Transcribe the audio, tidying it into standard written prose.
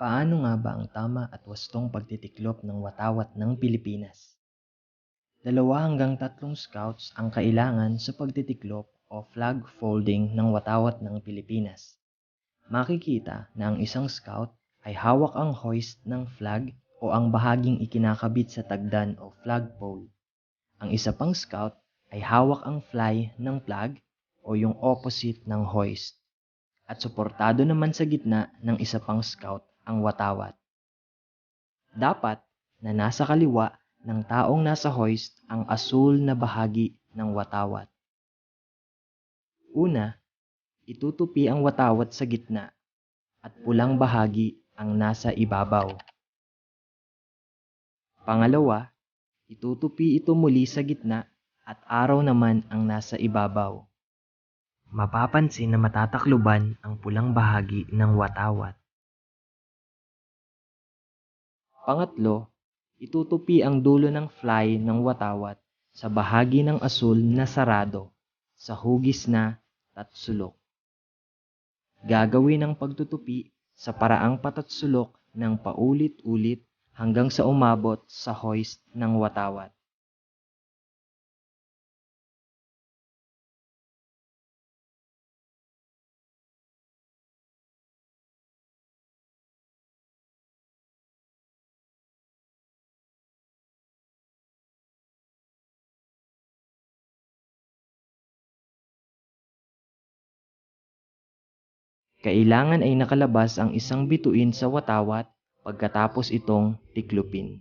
Paano nga ba ang tama at wastong pagtitiklop ng watawat ng Pilipinas? 2 hanggang 3 scouts ang kailangan sa pagtitiklop o flag folding ng watawat ng Pilipinas. Makikita na ang isang scout ay hawak ang hoist ng flag o ang bahaging ikinakabit sa tagdan o flagpole. Ang isa pang scout ay hawak ang fly ng flag o yung opposite ng hoist. At suportado naman sa gitna ng isa pang scout ang watawat. Dapat na nasa kaliwa ng taong nasa hoist ang asul na bahagi ng watawat. Una, itutupi ang watawat sa gitna at pulang bahagi ang nasa ibabaw. Pangalawa, itutupi ito muli sa gitna at araw naman ang nasa ibabaw. Mapapansin na matatakluban ang pulang bahagi ng watawat. Pangatlo, itutupi ang dulo ng fly ng watawat sa bahagi ng asul na sarado sa hugis na tatsulok. Gagawin ang pagtutupi sa paraang patatsulok ng paulit-ulit hanggang sa umabot sa hoist ng watawat. Kailangan ay nakalabas ang isang bituin sa watawat pagkatapos itong tiklupin.